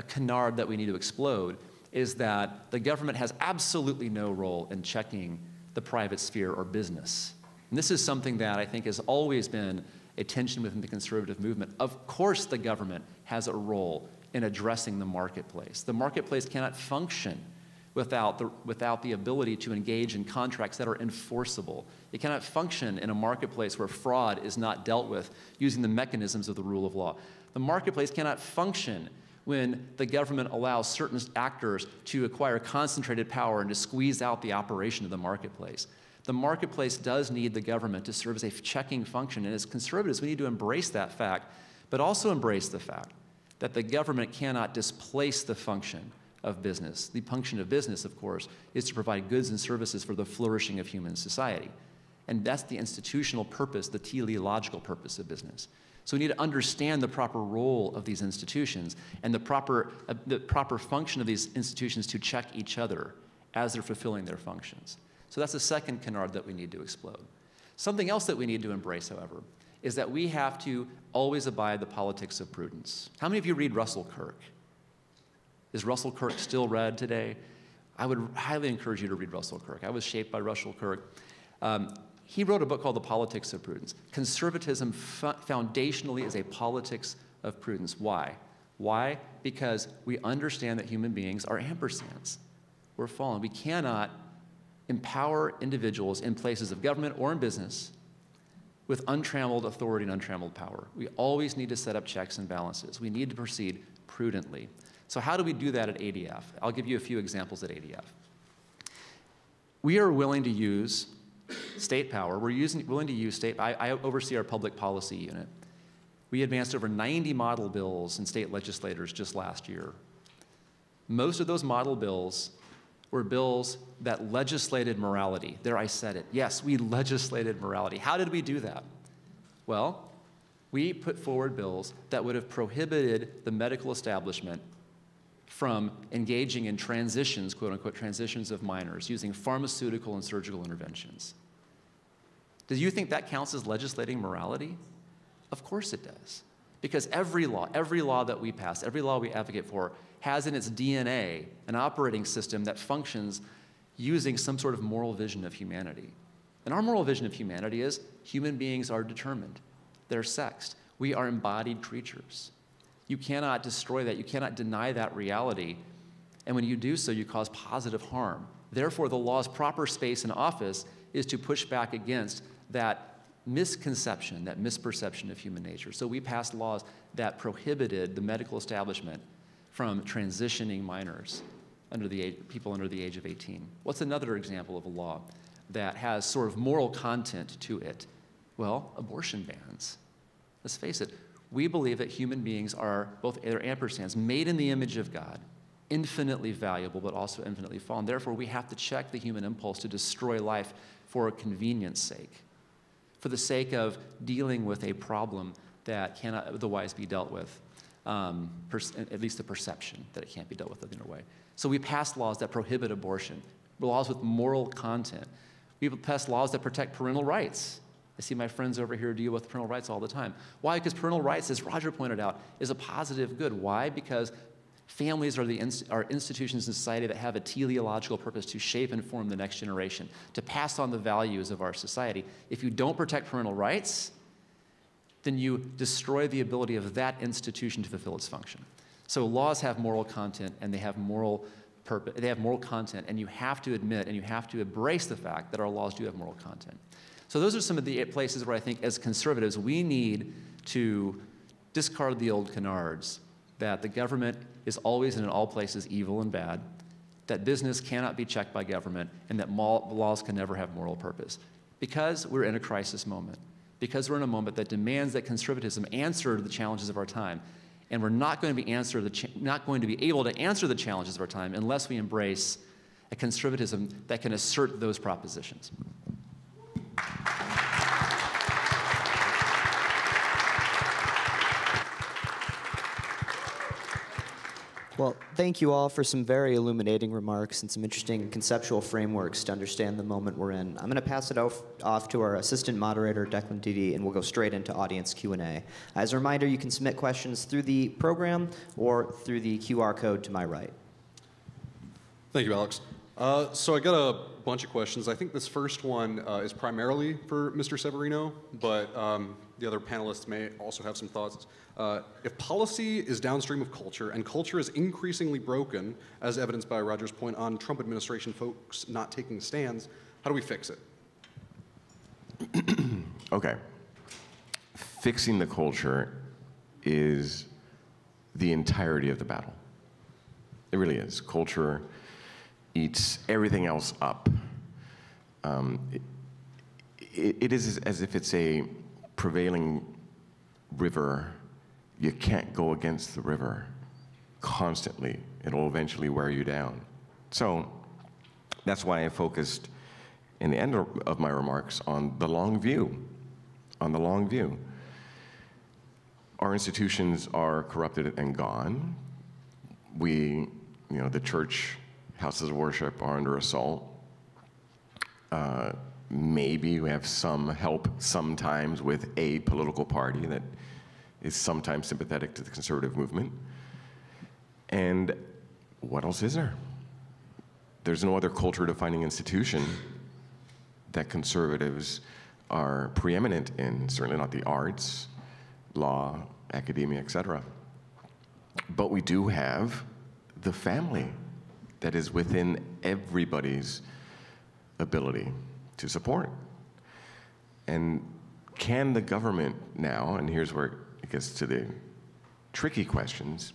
canard that we need to explode is that the government has absolutely no role in checking the private sphere or business. And this is something that I think has always been a tension within the conservative movement. Of course the government has a role in addressing the marketplace. The marketplace cannot function without the ability to engage in contracts that are enforceable. It cannot function in a marketplace where fraud is not dealt with using the mechanisms of the rule of law. The marketplace cannot function when the government allows certain actors to acquire concentrated power and to squeeze out the operation of the marketplace. The marketplace does need the government to serve as a checking function, and as conservatives, we need to embrace that fact, but also embrace the fact that the government cannot displace the function of business. The function of business, of course, is to provide goods and services for the flourishing of human society. And that's the institutional purpose, the teleological purpose of business. So we need to understand the proper role of these institutions and the proper function of these institutions to check each other as they're fulfilling their functions. So that's the second canard that we need to explode. Something else that we need to embrace, however, is that we have to always abide the politics of prudence. How many of you read Russell Kirk? Is Russell Kirk still read today? I would highly encourage you to read Russell Kirk. I was shaped by Russell Kirk. He wrote a book called The Politics of Prudence. Conservatism foundationally is a politics of prudence. Why? Why? Because we understand that human beings are ampersands. We're fallen. We cannot empower individuals in places of government or in business with untrammeled authority and untrammeled power. We always need to set up checks and balances. We need to proceed prudently. So how do we do that at ADF? I'll give you a few examples at ADF. We are willing to use state power. We're willing to use state. I oversee our public policy unit. We advanced over 90 model bills in state legislators just last year. Most of those model bills were bills that legislated morality. There, I said it. Yes, we legislated morality. How did we do that? Well, we put forward bills that would have prohibited the medical establishment from engaging in transitions, quote unquote, transitions of minors using pharmaceutical and surgical interventions. Do you think that counts as legislating morality? Of course it does. Because every law that we pass, every law we advocate for, has in its DNA an operating system that functions using some sort of moral vision of humanity. And our moral vision of humanity is human beings are determined. They're sexed. We are embodied creatures. You cannot destroy that. You cannot deny that reality. And when you do so, you cause positive harm. Therefore, the law's proper space and office is to push back against that misconception, that misperception of human nature. So we passed laws that prohibited the medical establishment from transitioning minors, people under the age of 18. What's another example of a law that has sort of moral content to it? Well, abortion bans. Let's face it, we believe that human beings are they're ampersands, made in the image of God, infinitely valuable, but also infinitely fallen. Therefore, we have to check the human impulse to destroy life for convenience sake, for the sake of dealing with a problem that cannot otherwise be dealt with, at least the perception that it can't be dealt with in a way. So we passed laws that prohibit abortion, laws with moral content. We passed laws that protect parental rights. I see my friends over here deal with parental rights all the time. Why? Because parental rights, as Roger pointed out, is a positive good. Why? Because families are institutions in society that have a teleological purpose to shape and form the next generation, to pass on the values of our society. If you don't protect parental rights, then you destroy the ability of that institution to fulfill its function. So laws have moral content, and they have moral purpose. They have moral content, and you have to admit and you have to embrace the fact that our laws do have moral content. So those are some of the places where I think, as conservatives, we need to discard the old canards that the government is always and in all places evil and bad, that business cannot be checked by government, and that laws can never have moral purpose. Because we're in a crisis moment, because we're in a moment that demands that conservatism answer the challenges of our time, and we're not going to be able to answer the challenges of our time unless we embrace a conservatism that can assert those propositions. Well, thank you all for some very illuminating remarks and some interesting conceptual frameworks to understand the moment we're in. I'm going to pass it off to our assistant moderator, Declan Didi, and we'll go straight into audience Q&A. As a reminder, you can submit questions through the program or through the QR code to my right. Thank you, Alex. So I got a bunch of questions. I think this first one is primarily for Mr. Severino, but the other panelists may also have some thoughts. If policy is downstream of culture, and culture is increasingly broken, as evidenced by Roger's point on Trump administration folks not taking stands, how do we fix it? Okay. Fixing the culture is the entirety of the battle. It really is. Culture eats everything else up. It is as if it's a prevailing river. You can't go against the river constantly. It'll eventually wear you down. So that's why I focused in the end of my remarks on the long view, on the long view. Our institutions are corrupted and gone. The church, houses of worship are under assault. Maybe we have some help sometimes with a political party that is sometimes sympathetic to the conservative movement. And what else is there? There's no other culture-defining institution that conservatives are preeminent in, certainly not the arts, law, academia, etc. But we do have the family that is within everybody's ability to support. And can the government now, and here's where it gets to the tricky questions,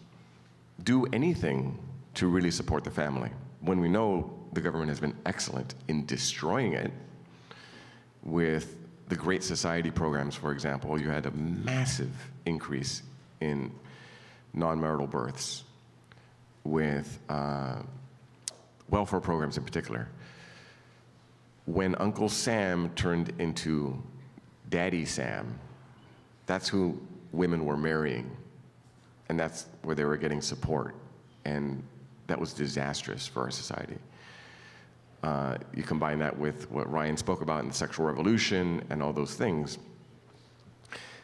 do anything to really support the family when we know the government has been excellent in destroying it? With the Great Society programs, for example, you had a massive increase in non-marital births, with welfare programs in particular. When Uncle Sam turned into Daddy Sam, that's who women were marrying, and that's where they were getting support, and that was disastrous for our society. You combine that with what Ryan spoke about in the sexual revolution and all those things.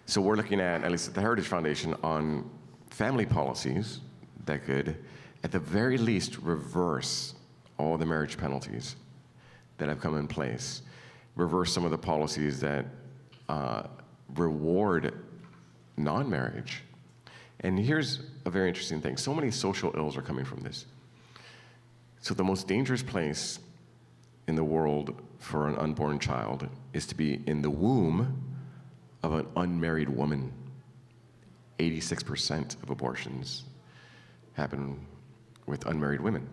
So we're looking at least at the Heritage Foundation, on family policies that could, at the very least, reverse all the marriage penalties that have come in place, reverse some of the policies that reward non-marriage. And here's a very interesting thing. So many social ills are coming from this. So the most dangerous place in the world for an unborn child is to be in the womb of an unmarried woman. 86% of abortions happen with unmarried women.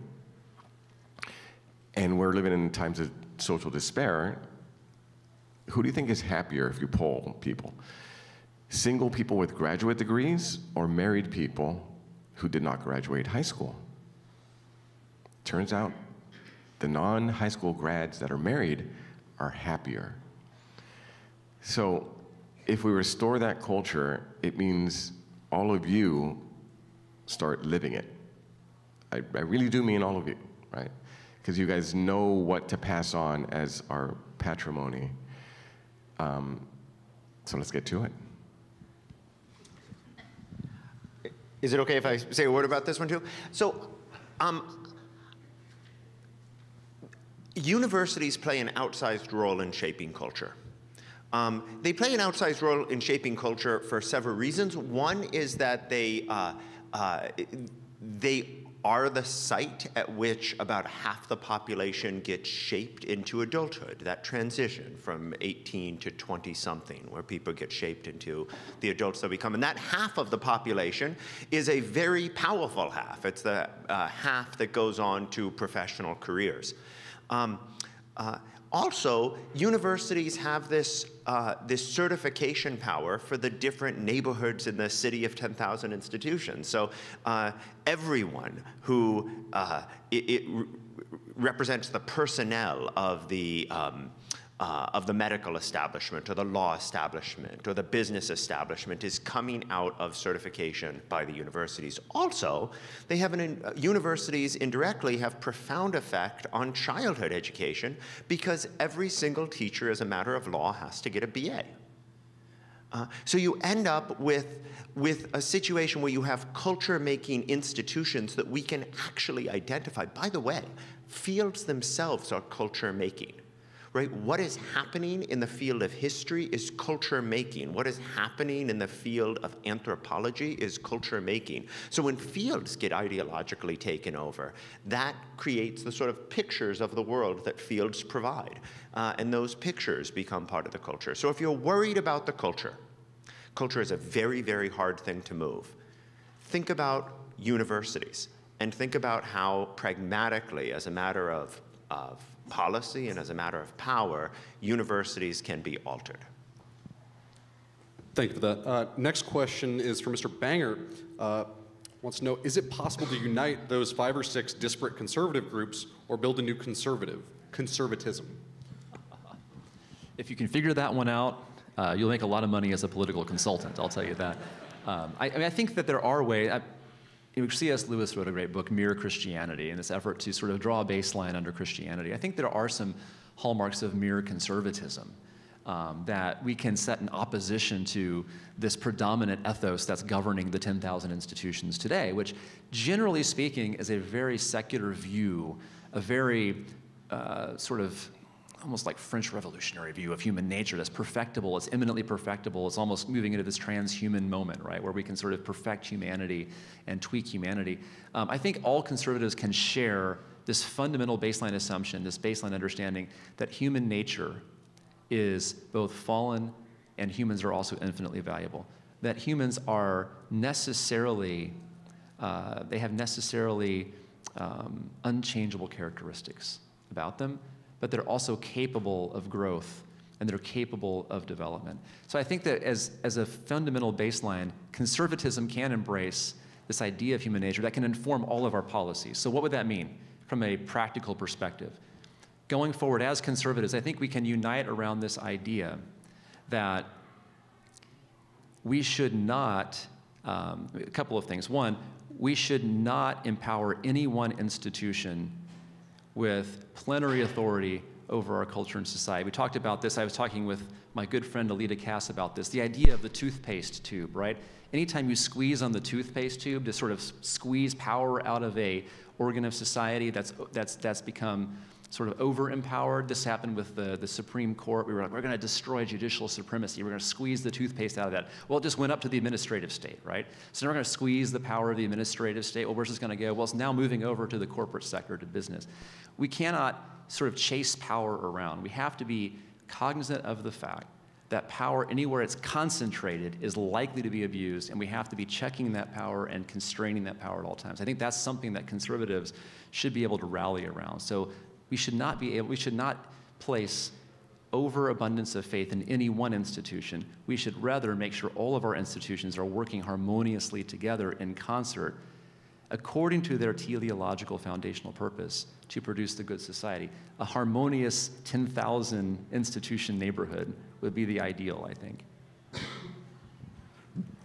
And we're living in times of social despair. Who do you think is happier if you poll people? Single people with graduate degrees or married people who did not graduate high school? Turns out the non-high school grads that are married are happier. So if we restore that culture, it means all of you start living it. I really do mean all of you, right? Because you guys know what to pass on as our patrimony. So let's get to it. Is it okay if I say a word about this one too? So, universities play an outsized role in shaping culture. They play an outsized role in shaping culture for several reasons. One is that they are the site at which about half the population gets shaped into adulthood, that transition from 18 to 20-something, where people get shaped into the adults they become. And that half of the population is a very powerful half. It's the half that goes on to professional careers. Also, universities have this certification power for the different neighborhoods in the city of 10,000 institutions. So everyone who represents the personnel of the medical establishment or the law establishment or the business establishment is coming out of certification by the universities. Also, they have universities indirectly have profound effect on childhood education because every single teacher, as a matter of law, has to get a BA. So you end up with a situation where you have culture-making institutions that we can actually identify. By the way, fields themselves are culture-making. Right? What is happening in the field of history is culture making. What is happening in the field of anthropology is culture making. So when fields get ideologically taken over, that creates the sort of pictures of the world that fields provide. And those pictures become part of the culture. So if you're worried about the culture, culture is a very, very hard thing to move. Think about universities and think about how pragmatically, as a matter of policy and as a matter of power, universities can be altered. Thank you for that. Next question is for Mr. Bangert. Wants to know, is it possible to unite those 5 or 6 disparate conservative groups or build a new conservatism? If you can figure that one out, you'll make a lot of money as a political consultant, I'll tell you that. I think that there are ways. C.S. Lewis wrote a great book, Mere Christianity, in this effort to sort of draw a baseline under Christianity. I think there are some hallmarks of mere conservatism that we can set in opposition to this predominant ethos that's governing the 10,000 institutions today, which, generally speaking, is a very secular view, a very sort of almost like French Revolutionary view of human nature that's perfectible, it's eminently perfectible, it's almost moving into this transhuman moment, right, where we can sort of perfect humanity and tweak humanity. I think all conservatives can share this fundamental baseline assumption, this baseline understanding that human nature is both fallen and humans are also infinitely valuable. That humans are necessarily, they have necessarily unchangeable characteristics about them, but they're also capable of growth and they're capable of development. So I think that as a fundamental baseline, conservatism can embrace this idea of human nature that can inform all of our policies. So what would that mean from a practical perspective? Going forward as conservatives, I think we can unite around this idea that we should not, a couple of things. One, we should not empower any one institution with plenary authority over our culture and society. We talked about this. I was talking with my good friend Alita Cass about this, the idea of the toothpaste tube, right? Anytime you squeeze on the toothpaste tube to sort of squeeze power out of a organ of society that's become sort of over-empowered. This happened with the Supreme Court. We were like, we're going to destroy judicial supremacy. We're going to squeeze the toothpaste out of that. Well, it just went up to the administrative state, right? So now we're going to squeeze the power of the administrative state. Well, where's this going to go? Well, it's now moving over to the corporate sector, to business. We cannot sort of chase power around. We have to be cognizant of the fact that power, anywhere it's concentrated, is likely to be abused, and we have to be checking that power and constraining that power at all times. I think that's something that conservatives should be able to rally around. So we should not place overabundance of faith in any one institution. We should rather make sure all of our institutions are working harmoniously together in concert according to their teleological foundational purpose to produce the good society. A harmonious 10,000 institution neighborhood would be the ideal, I think.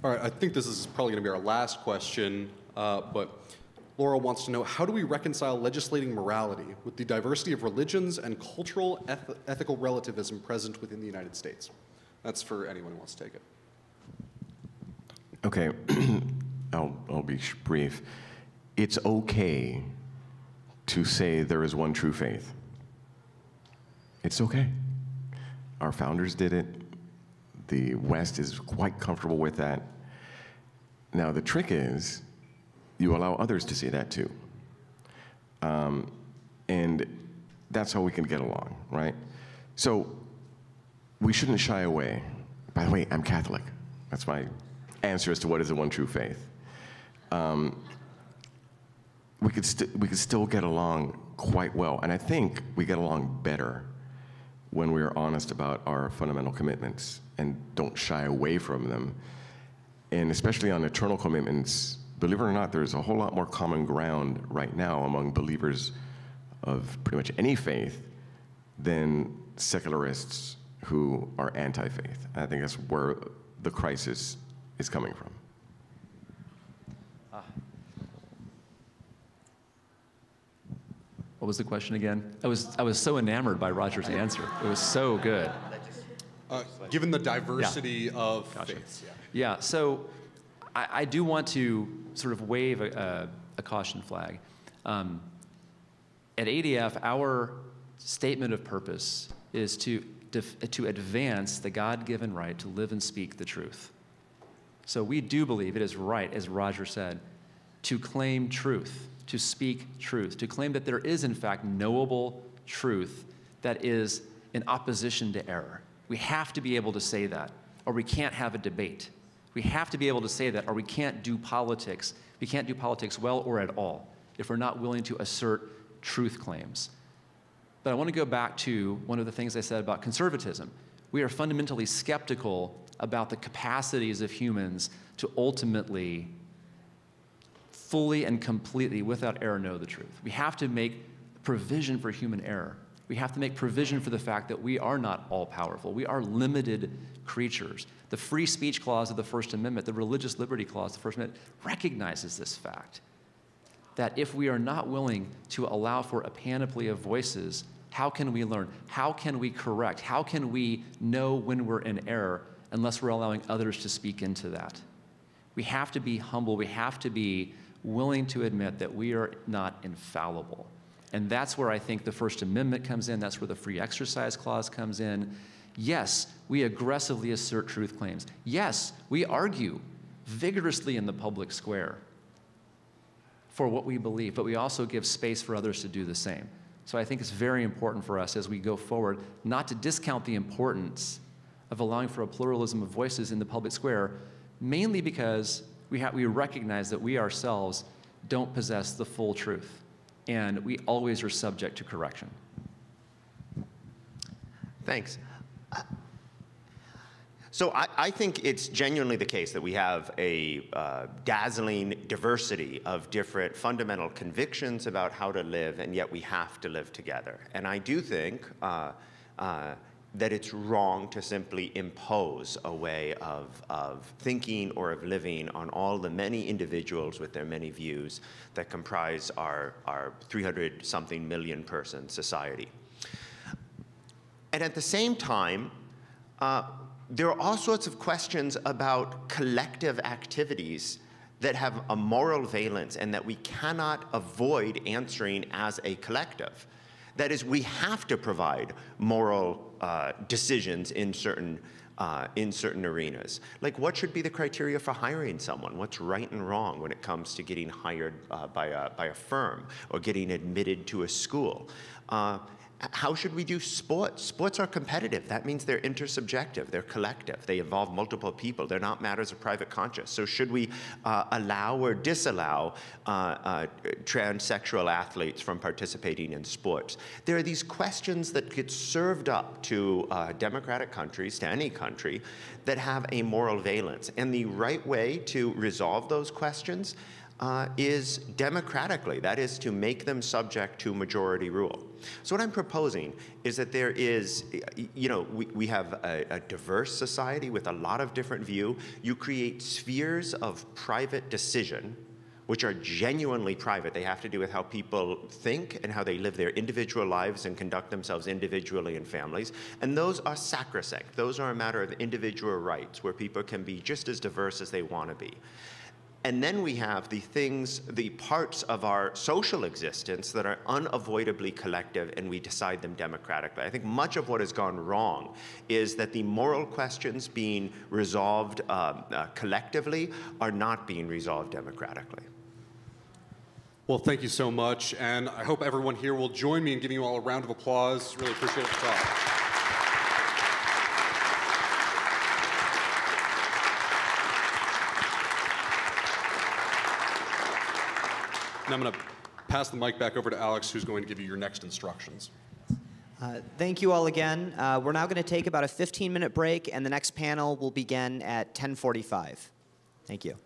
All right, I think this is probably going to be our last question, but Laura wants to know, how do we reconcile legislating morality with the diversity of religions and cultural ethical relativism present within the United States? That's for anyone who wants to take it. Okay, I'll be brief. It's okay to say there is one true faith. It's okay. Our founders did it. The West is quite comfortable with that. Now, the trick is you allow others to say that too. And that's how we can get along, right? So we shouldn't shy away. By the way, I'm Catholic. That's my answer as to what is the one true faith. We could still get along quite well, and I think we get along better when we are honest about our fundamental commitments and don't shy away from them. And especially on eternal commitments, believe it or not, there's a whole lot more common ground right now among believers of pretty much any faith than secularists who are anti-faith. I think that's where the crisis is coming from. What was the question again? I was so enamored by Roger's answer. It was so good. Given the diversity of faiths. Yeah, so I do want to sort of wave a caution flag. At ADF, our statement of purpose is to advance the God-given right to live and speak the truth. So we do believe it is right, as Roger said, to claim truth, to speak truth, to claim that there is, in fact, knowable truth that is in opposition to error. We have to be able to say that, or we can't have a debate. We have to be able to say that, or we can't do politics. We can't do politics well or at all if we're not willing to assert truth claims. But I want to go back to one of the things I said about conservatism. We are fundamentally skeptical about the capacities of humans to ultimately, fully and completely, without error, know the truth. We have to make provision for human error. We have to make provision for the fact that we are not all-powerful. We are limited creatures. The free speech clause of the First Amendment, the religious liberty clause of the First Amendment, recognizes this fact, that if we are not willing to allow for a panoply of voices, how can we learn? How can we correct? How can we know when we're in error unless we're allowing others to speak into that? We have to be humble. We have to be willing to admit that we are not infallible. And that's where I think the First Amendment comes in. That's where the Free Exercise Clause comes in. Yes, we aggressively assert truth claims. Yes, we argue vigorously in the public square for what we believe, but we also give space for others to do the same. So I think it's very important for us as we go forward not to discount the importance of allowing for a pluralism of voices in the public square, mainly because we recognize that we ourselves don't possess the full truth, and we always are subject to correction. Thanks. So I think it's genuinely the case that we have a dazzling diversity of different fundamental convictions about how to live, and yet we have to live together. And I do think that it's wrong to simply impose a way of thinking or of living on all the many individuals with their many views that comprise our 300-something million person society. And at the same time, there are all sorts of questions about collective activities that have a moral valence and that we cannot avoid answering as a collective. That is, we have to provide moral decisions in certain arenas. Like, what should be the criteria for hiring someone? What's right and wrong when it comes to getting hired by a firm or getting admitted to a school? How should we do sports? Sports are competitive. That means they're intersubjective. They're collective. They involve multiple people. They're not matters of private conscience. So should we allow or disallow transsexual athletes from participating in sports? There are these questions that get served up to democratic countries, to any country, that have a moral valence. And the right way to resolve those questions is democratically, that is, to make them subject to majority rule. So what I'm proposing is that there is, we have a diverse society with a lot of different views. You create spheres of private decision, which are genuinely private. They have to do with how people think and how they live their individual lives and conduct themselves individually in families. And those are sacrosanct. Those are a matter of individual rights where people can be just as diverse as they want to be. And then we have the parts of our social existence that are unavoidably collective, and we decide them democratically. I think much of what has gone wrong is that the moral questions being resolved collectively are not being resolved democratically. Well, thank you so much, and I hope everyone here will join me in giving you all a round of applause. Really appreciate the talk. And I'm going to pass the mic back over to Alex, who's going to give you your next instructions. Thank you all again. We're now going to take about a 15-minute break, and the next panel will begin at 10:45. Thank you.